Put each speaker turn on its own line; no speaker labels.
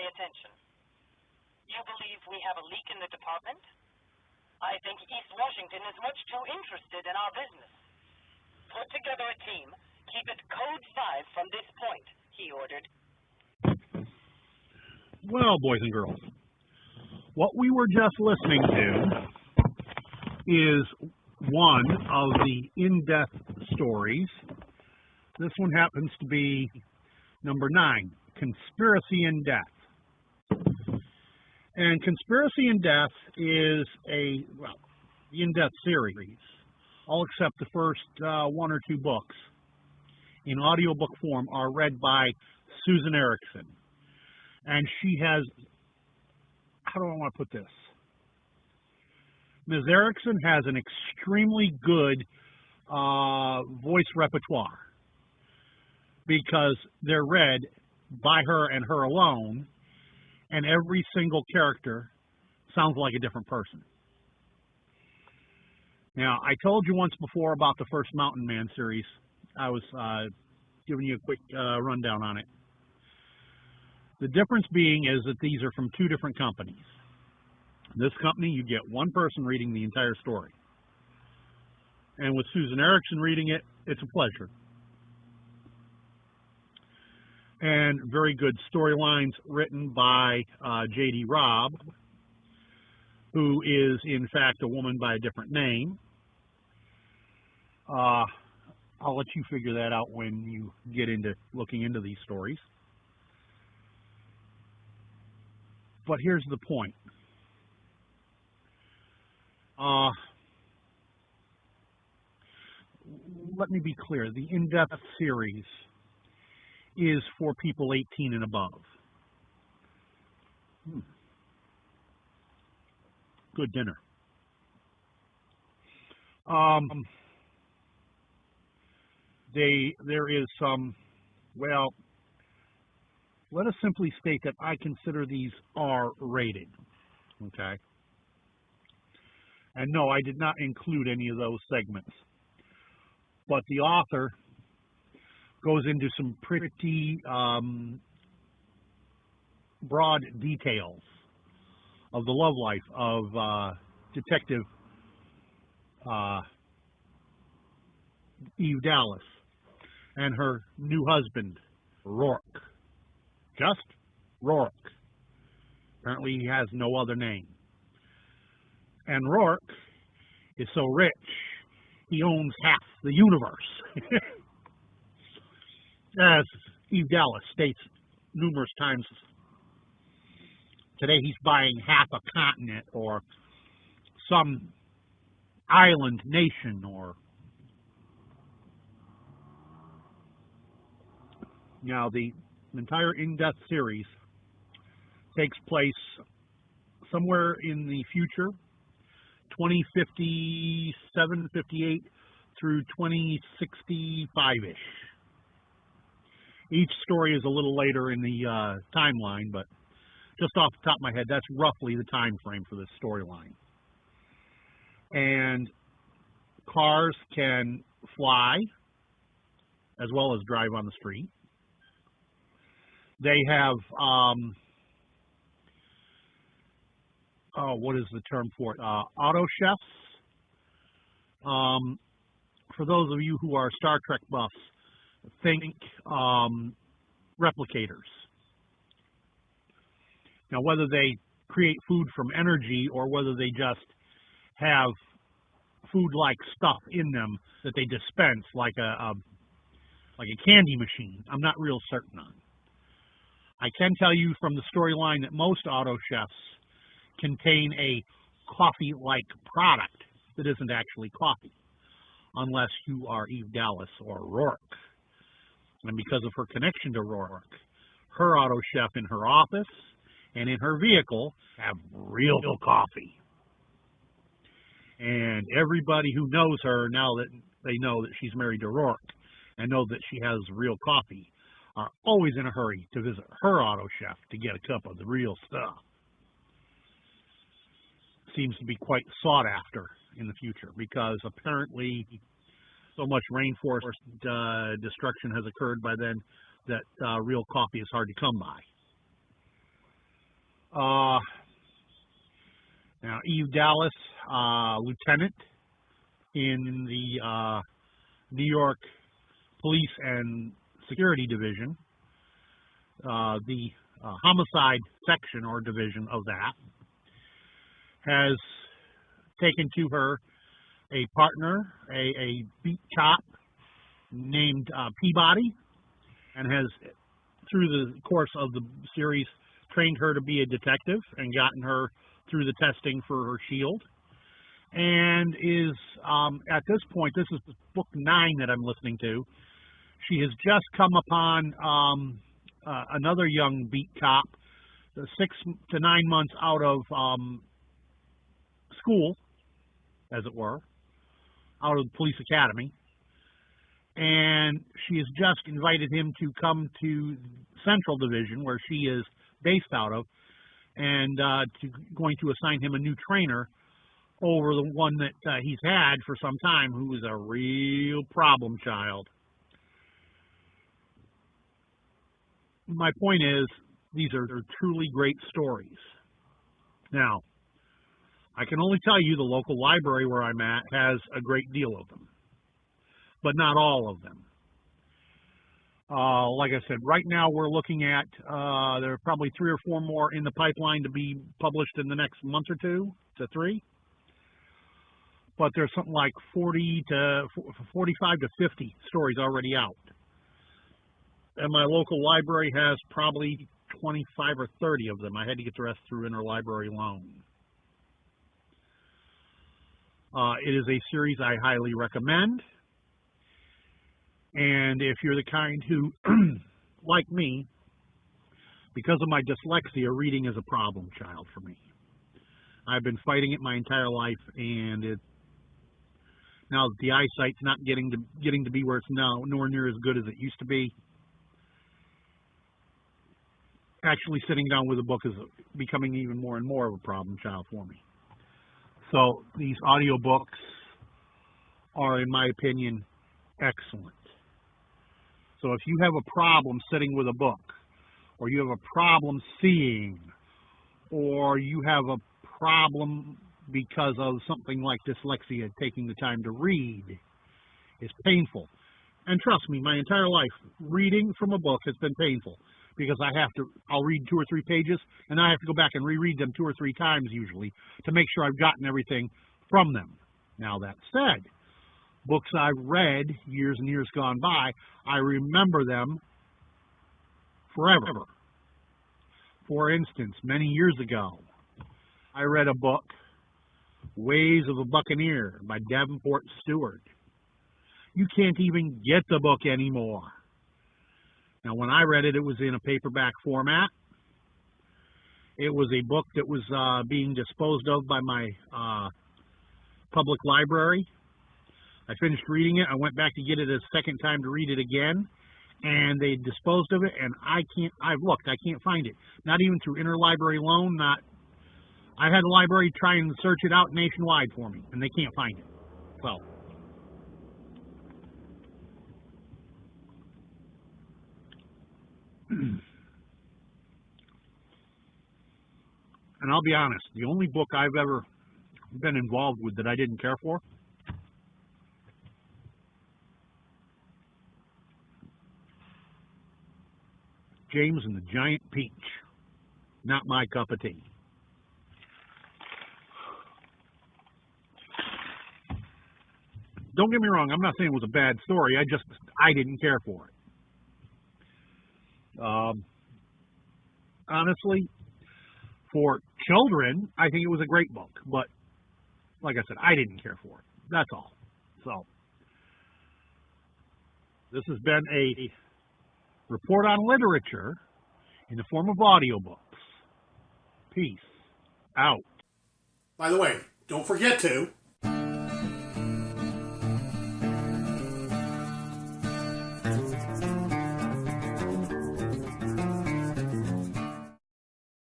attention. You believe we have a leak in the department? I think East Washington is much too interested in our business. Put together a team. Keep it Code 5 from this point, he ordered.
Well, boys and girls, what we were just listening to is one of the in-depth stories. This one happens to be number 9, Conspiracy in Death. And Conspiracy in Death is the in-depth series, all except the first 1 or 2 books in audiobook form are read by Susan Erickson. And she has, how do I want to put this? Ms. Erickson has an extremely good voice repertoire because they're read by her and her alone, and every single character sounds like a different person. Now, I told you once before about the first Mountain Man series. I was giving you a quick rundown on it. The difference being is that these are from 2 different companies. This company, you get one person reading the entire story. And with Susan Erickson reading it, it's a pleasure. And very good storylines written by J.D. Robb, who is, in fact, a woman by a different name. I'll let you figure that out when you get into looking into these stories. But here's the point. Let me be clear. The in-depth series is for people 18 and above. Good dinner. There is some, well, let us simply state that I consider these R-rated, okay? And no, I did not include any of those segments. But the author goes into some pretty broad details of the love life of Detective Eve Dallas and her new husband, Rourke. Just Rourke. Apparently he has no other name. And Rourke is so rich, he owns half the universe. As Eve Dallas states numerous times, today he's buying half a continent or some island nation or... Now, the entire in-depth series takes place somewhere in the future, 2057, 58 through 2065-ish. Each story is a little later in the timeline, but just off the top of my head, that's roughly the time frame for this storyline. And cars can fly as well as drive on the street. They have, what is the term for it? Auto chefs. For those of you who are Star Trek buffs, think replicators. Now, whether they create food from energy or whether they just have food-like stuff in them that they dispense like a candy machine, I'm not real certain on. I can tell you from the storyline that most auto chefs contain a coffee-like product that isn't actually coffee, unless you are Eve Dallas or Rourke. And because of her connection to Rourke, her auto chef in her office and in her vehicle have real coffee. And everybody who knows her, now that they know that she's married to Rourke and know that she has real coffee, are always in a hurry to visit her auto chef to get a cup of the real stuff. Seems to be quite sought after in the future because apparently so much rainforest destruction has occurred by then that real coffee is hard to come by. Now, Eve Dallas, lieutenant in the New York Police and Security Division, the homicide section or division of that, has taken to her a partner, a beat cop named Peabody, and has, through the course of the series, trained her to be a detective and gotten her through the testing for her shield. And is, at this point, this is book 9 that I'm listening to, she has just come upon another young beat cop, 6 to 9 months out of school, as it were, out of the police academy, and she has just invited him to come to Central Division, where she is based out of, and going to assign him a new trainer over the one that he's had for some time, who is a real problem child. My point is, these are truly great stories. Now, I can only tell you the local library where I'm at has a great deal of them, but not all of them. Like I said, right now we're looking at, there are probably 3 or 4 more in the pipeline to be published in the next month or 2 to 3. But there's something like 45 to 50 stories already out. And my local library has probably 25 or 30 of them. I had to get the rest through interlibrary loan. It is a series I highly recommend. And if you're the kind who, like me, because of my dyslexia, reading is a problem child for me. I've been fighting it my entire life, and now that the eyesight's not getting to be where it's now, nowhere near as good as it used to be, actually sitting down with a book is becoming even more and more of a problem child for me. So these audiobooks are, in my opinion, excellent. So if you have a problem sitting with a book, or you have a problem seeing, or you have a problem because of something like dyslexia, taking the time to read is painful. And trust me, my entire life, reading from a book has been painful, because I'll read 2 or 3 pages, and I have to go back and reread them 2 or 3 times usually to make sure I've gotten everything from them. Now, that said, books I've read years and years gone by, I remember them forever. For instance, many years ago, I read a book, Ways of a Buccaneer by Davenport Stewart. You can't even get the book anymore. Now, when I read it, it was in a paperback format. It was a book that was being disposed of by my public library. I finished reading it. I went back to get it a second time to read it again, and they disposed of it, and I've looked, I can't find it. Not even through interlibrary loan, I had a library try and search it out nationwide for me, and they can't find it. So, and I'll be honest, the only book I've ever been involved with that I didn't care for, James and the Giant Peach. Not my cup of tea. Don't get me wrong, I'm not saying it was a bad story, I didn't care for it. Honestly, for children, I think it was a great book, but like I said, I didn't care for it. That's all. So, this has been a report on literature in the form of audiobooks. Peace out.
By the way, don't forget to